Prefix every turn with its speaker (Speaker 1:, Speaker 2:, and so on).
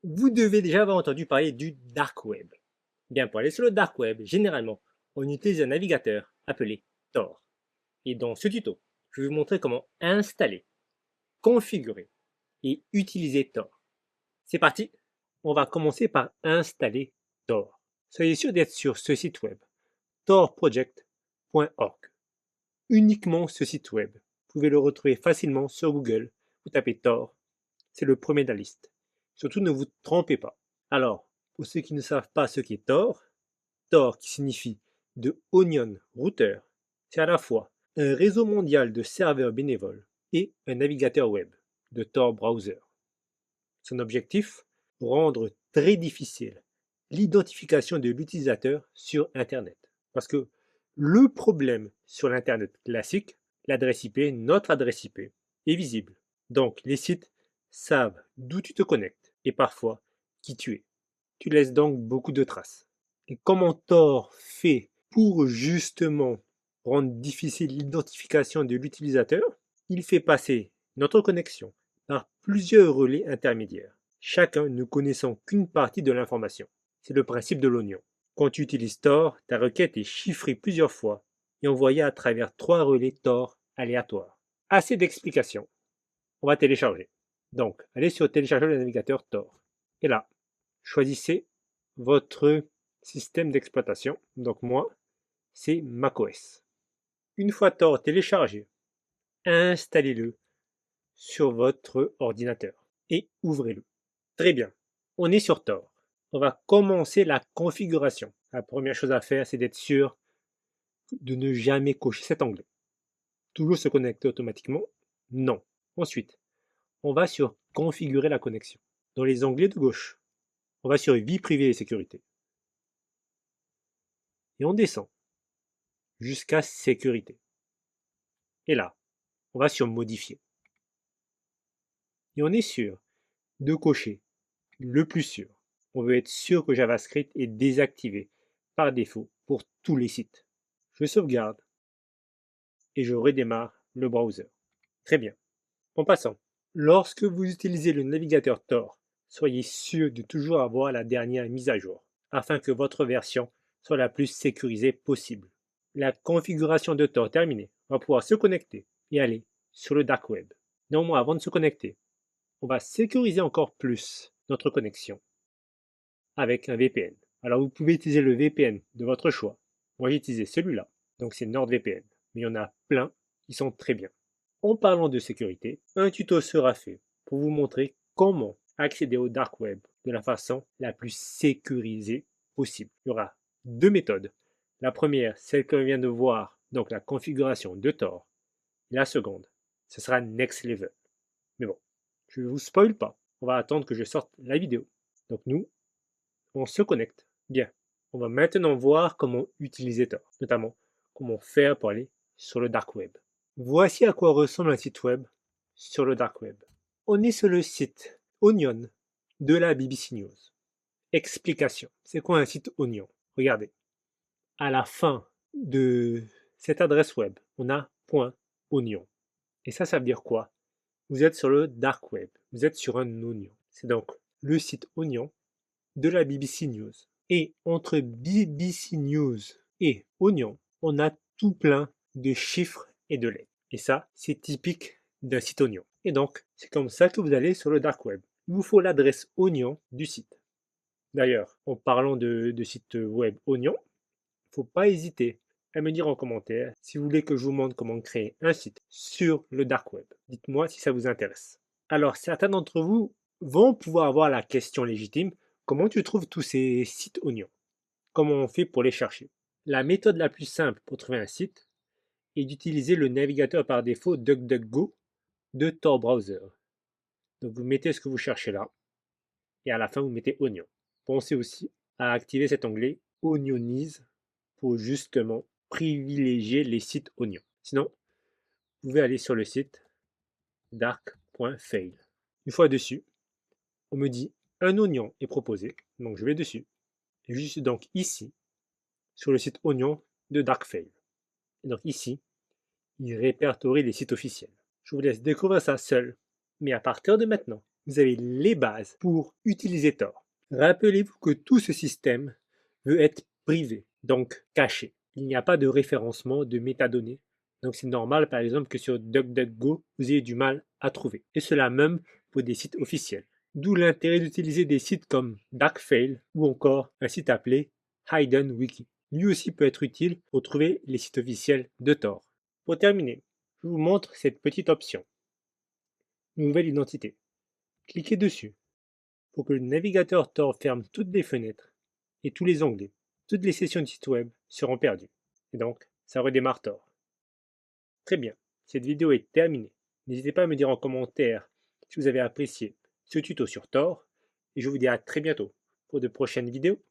Speaker 1: Vous devez déjà avoir entendu parler du Dark Web. Bien, pour aller sur le Dark Web, généralement, on utilise un navigateur appelé Tor. Et dans ce tuto, je vais vous montrer comment installer, configurer et utiliser Tor. C'est parti. On va commencer par installer Tor. Soyez sûr d'être sur ce site web, torproject.org. Uniquement ce site web. Vous pouvez le retrouver facilement sur Google. Vous tapez Tor, c'est le premier de la liste. Surtout ne vous trompez pas. Alors, pour ceux qui ne savent pas ce qu'est Tor, Tor qui signifie de Onion Router, c'est à la fois un réseau mondial de serveurs bénévoles et un navigateur web de Tor Browser. Son objectif, rendre très difficile l'identification de l'utilisateur sur Internet. Parce que le problème sur l'Internet classique, l'adresse IP, notre adresse IP, est visible. Donc les sites savent d'où tu te connectes et parfois qui tu es. Tu laisses donc beaucoup de traces. Et comment Tor fait pour justement rendre difficile l'identification de l'utilisateur? Il fait passer notre connexion par plusieurs relais intermédiaires, chacun ne connaissant qu'une partie de l'information. C'est le principe de l'oignon. Quand tu utilises Tor, ta requête est chiffrée plusieurs fois et envoyée à travers 3 relais Tor aléatoires. Assez d'explications. On va télécharger. Donc, allez sur télécharger le navigateur Tor. Et là, choisissez votre système d'exploitation. Donc moi, c'est macOS. Une fois Tor téléchargé, installez-le sur votre ordinateur et ouvrez-le. Très bien, on est sur Tor. On va commencer la configuration. La première chose à faire, c'est d'être sûr de ne jamais cocher cet onglet. Toujours se connecter automatiquement? Non. Ensuite, on va sur configurer la connexion. Dans les onglets de gauche, on va sur vie privée et sécurité. Et on descend jusqu'à sécurité. Et là, on va sur modifier. Et on est sûr de cocher le plus sûr. On veut être sûr que JavaScript est désactivé par défaut pour tous les sites. Je sauvegarde et je redémarre le browser. Très bien. En passant, lorsque vous utilisez le navigateur Tor, soyez sûr de toujours avoir la dernière mise à jour afin que votre version soit la plus sécurisée possible. La configuration de Tor terminée, on va pouvoir se connecter et aller sur le Dark Web. Néanmoins, avant de se connecter, on va sécuriser encore plus notre connexion avec un VPN. Alors vous pouvez utiliser le VPN de votre choix. Moi j'ai utilisé celui-là, donc c'est NordVPN. Mais il y en a plein qui sont très bien. En parlant de sécurité, un tuto sera fait pour vous montrer comment accéder au Dark Web de la façon la plus sécurisée possible. Il y aura deux méthodes. La première, celle que l'on vient de voir, donc la configuration de Tor. La seconde, ce sera Next Level. Mais bon, je ne vous spoil pas. On va attendre que je sorte la vidéo. Donc nous, on se connecte. Bien. On va maintenant voir comment utiliser Tor, notamment comment faire pour aller sur le Dark Web. Voici à quoi ressemble un site web sur le Dark Web. On est sur le site Onion de la BBC News. Explication. C'est quoi un site Onion? Regardez. À la fin de cette adresse web, on a .onion. Et ça veut dire quoi? Vous êtes sur le Dark Web. Vous êtes sur un oignon. C'est donc le site Onion de la BBC News. Et entre BBC News et Oignon, on a tout plein de chiffres et de lettres. Et ça, c'est typique d'un site Oignon. Et donc, c'est comme ça que vous allez sur le Dark Web. Il vous faut l'adresse Oignon du site. D'ailleurs, en parlant de site web Oignon, il ne faut pas hésiter à me dire en commentaire si vous voulez que je vous montre comment créer un site sur le Dark Web. Dites-moi si ça vous intéresse. Alors, certains d'entre vous vont pouvoir avoir la question légitime: comment tu trouves tous ces sites oignons? Comment on fait pour les chercher? La méthode la plus simple pour trouver un site est d'utiliser le navigateur par défaut DuckDuckGo de Tor Browser. Donc vous mettez ce que vous cherchez là et à la fin vous mettez oignon. Pensez aussi à activer cet onglet Onionize pour justement privilégier les sites oignons. Sinon, vous pouvez aller sur le site dark.fail. Une fois dessus, on me dit un oignon est proposé, donc je vais dessus. Et je suis donc ici, sur le site oignon de Darkfail. Et donc ici, il répertorie les sites officiels. Je vous laisse découvrir ça seul, mais à partir de maintenant, vous avez les bases pour utiliser Tor. Rappelez-vous que tout ce système veut être privé, donc caché. Il n'y a pas de référencement de métadonnées. Donc c'est normal par exemple que sur DuckDuckGo, vous ayez du mal à trouver. Et cela même pour des sites officiels. D'où l'intérêt d'utiliser des sites comme Darkfail ou encore un site appelé Hidden Wiki. Lui aussi peut être utile pour trouver les sites officiels de Tor. Pour terminer, je vous montre cette petite option. Nouvelle identité. Cliquez dessus pour que le navigateur Tor ferme toutes les fenêtres et tous les onglets. Toutes les sessions du site web seront perdues. Et donc, ça redémarre Tor. Très bien, cette vidéo est terminée. N'hésitez pas à me dire en commentaire si vous avez apprécié ce tuto sur Tor. Et je vous dis à très bientôt pour de prochaines vidéos.